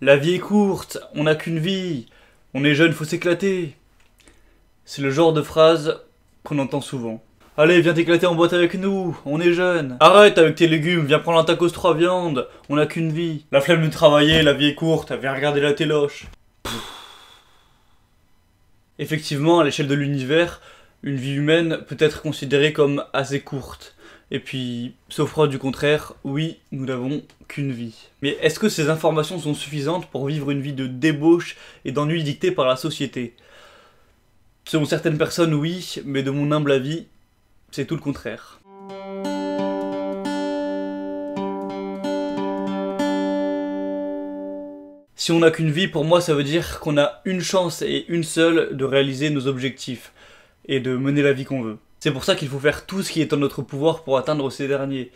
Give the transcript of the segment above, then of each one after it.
La vie est courte, on n'a qu'une vie. On est jeune, faut s'éclater. C'est le genre de phrase qu'on entend souvent. Allez, viens t'éclater en boîte avec nous, on est jeune. Arrête avec tes légumes, viens prendre un tacos 3 viandes, on n'a qu'une vie. La flemme de travailler, la vie est courte, viens regarder la téloche. Effectivement, à l'échelle de l'univers, une vie humaine peut être considérée comme assez courte. Et puis, sauf preuve du contraire, oui, nous n'avons qu'une vie. Mais est-ce que ces informations sont suffisantes pour vivre une vie de débauche et d'ennui dictée par la société? Selon certaines personnes, oui, mais de mon humble avis, c'est tout le contraire. Si on n'a qu'une vie, pour moi, ça veut dire qu'on a une chance et une seule de réaliser nos objectifs et de mener la vie qu'on veut. C'est pour ça qu'il faut faire tout ce qui est en notre pouvoir pour atteindre ces derniers,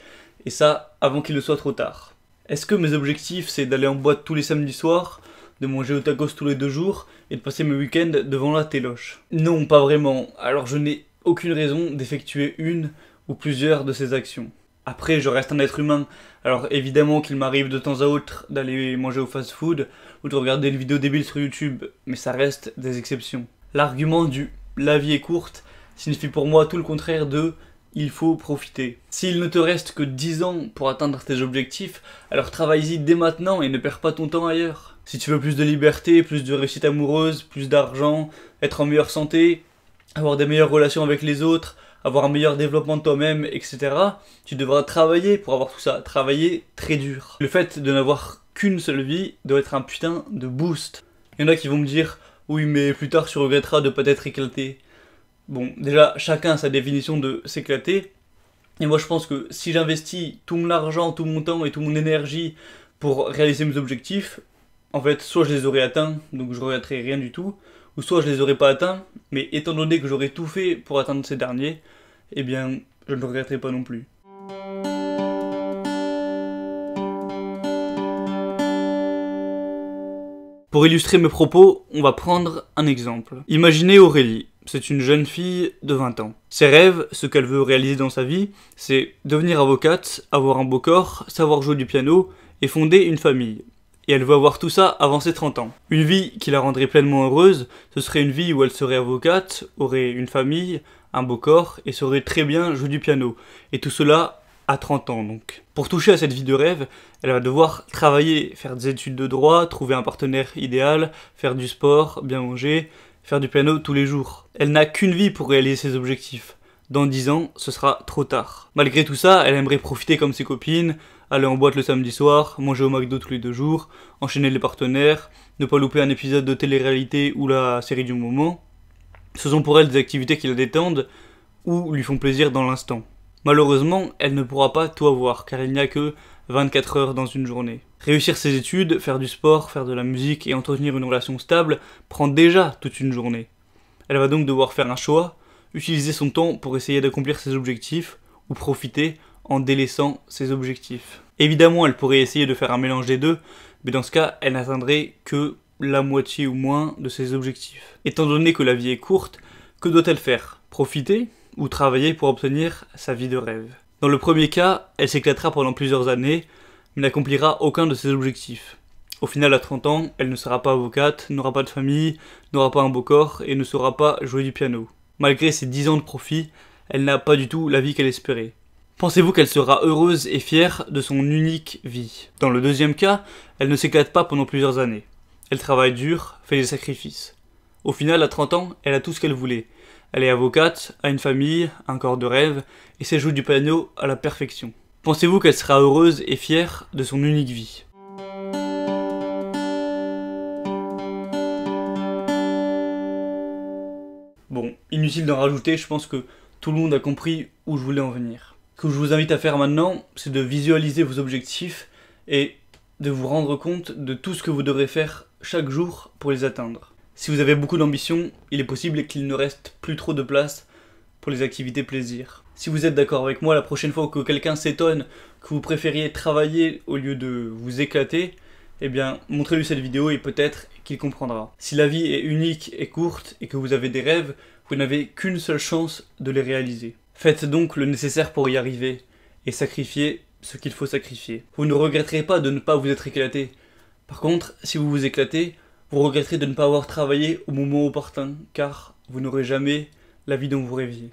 et ça avant qu'il ne soit trop tard. Est-ce que mes objectifs, c'est d'aller en boîte tous les samedis soirs, de manger au tacos tous les 2 jours, et de passer mes week-ends devant la téloche? Non, pas vraiment, alors je n'ai aucune raison d'effectuer une ou plusieurs de ces actions. Après, je reste un être humain, alors évidemment qu'il m'arrive de temps à autre d'aller manger au fast-food, ou de regarder une vidéo débile sur YouTube, mais ça reste des exceptions. L'argument du « la vie est courte » signifie pour moi tout le contraire de « il faut profiter ». S'il ne te reste que 10 ans pour atteindre tes objectifs, alors travaille-y dès maintenant et ne perds pas ton temps ailleurs. Si tu veux plus de liberté, plus de réussite amoureuse, plus d'argent, être en meilleure santé, avoir des meilleures relations avec les autres, avoir un meilleur développement de toi-même, etc., tu devras travailler pour avoir tout ça, travailler très dur. Le fait de n'avoir qu'une seule vie doit être un putain de boost. Il y en a qui vont me dire « oui mais plus tard tu regretteras de pas t'être éclaté ». Bon, déjà, chacun a sa définition de s'éclater. Et moi, je pense que si j'investis tout mon argent, tout mon temps et toute mon énergie pour réaliser mes objectifs, en fait, soit je les aurais atteints, donc je regretterais rien du tout, ou soit je les aurais pas atteints, mais étant donné que j'aurais tout fait pour atteindre ces derniers, eh bien, je ne le regretterai pas non plus. Pour illustrer mes propos, on va prendre un exemple. Imaginez Aurélie. C'est une jeune fille de 20 ans. Ses rêves, ce qu'elle veut réaliser dans sa vie, c'est devenir avocate, avoir un beau corps, savoir jouer du piano et fonder une famille. Et elle veut avoir tout ça avant ses 30 ans. Une vie qui la rendrait pleinement heureuse, ce serait une vie où elle serait avocate, aurait une famille, un beau corps et saurait très bien jouer du piano. Et tout cela à 30 ans donc. Pour toucher à cette vie de rêve, elle va devoir travailler, faire des études de droit, trouver un partenaire idéal, faire du sport, bien manger, faire du piano tous les jours. Elle n'a qu'une vie pour réaliser ses objectifs. Dans 10 ans, ce sera trop tard. Malgré tout ça, elle aimerait profiter comme ses copines, aller en boîte le samedi soir, manger au McDo tous les 2 jours, enchaîner les partenaires, ne pas louper un épisode de télé-réalité ou la série du moment. Ce sont pour elle des activités qui la détendent ou lui font plaisir dans l'instant. Malheureusement, elle ne pourra pas tout avoir car il n'y a que 24 heures dans une journée. Réussir ses études, faire du sport, faire de la musique et entretenir une relation stable prend déjà toute une journée. Elle va donc devoir faire un choix, utiliser son temps pour essayer d'accomplir ses objectifs ou profiter en délaissant ses objectifs. Évidemment, elle pourrait essayer de faire un mélange des deux, mais dans ce cas, elle n'atteindrait que la moitié ou moins de ses objectifs. Étant donné que la vie est courte, que doit-elle faire? Profiter ou travailler pour obtenir sa vie de rêve? Dans le premier cas, elle s'éclatera pendant plusieurs années, mais n'accomplira aucun de ses objectifs. Au final, à 30 ans, elle ne sera pas avocate, n'aura pas de famille, n'aura pas un beau corps et ne saura pas jouer du piano. Malgré ses 10 ans de profit, elle n'a pas du tout la vie qu'elle espérait. Pensez-vous qu'elle sera heureuse et fière de son unique vie? Dans le deuxième cas, elle ne s'éclate pas pendant plusieurs années. Elle travaille dur, fait des sacrifices. Au final, à 30 ans, elle a tout ce qu'elle voulait. Elle est avocate, a une famille, un corps de rêve, et sait jouer du piano à la perfection. Pensez-vous qu'elle sera heureuse et fière de son unique vie? Bon, inutile d'en rajouter, je pense que tout le monde a compris où je voulais en venir. Ce que je vous invite à faire maintenant, c'est de visualiser vos objectifs et de vous rendre compte de tout ce que vous devrez faire chaque jour pour les atteindre. Si vous avez beaucoup d'ambition, il est possible qu'il ne reste plus trop de place pour les activités plaisir. Si vous êtes d'accord avec moi, la prochaine fois que quelqu'un s'étonne que vous préfériez travailler au lieu de vous éclater, eh bien, montrez-lui cette vidéo et peut-être qu'il comprendra. Si la vie est unique et courte et que vous avez des rêves, vous n'avez qu'une seule chance de les réaliser. Faites donc le nécessaire pour y arriver et sacrifiez ce qu'il faut sacrifier. Vous ne regretterez pas de ne pas vous être éclaté, Par contre, si vous vous éclatez, vous regretterez de ne pas avoir travaillé au moment opportun, car vous n'aurez jamais la vie dont vous rêviez.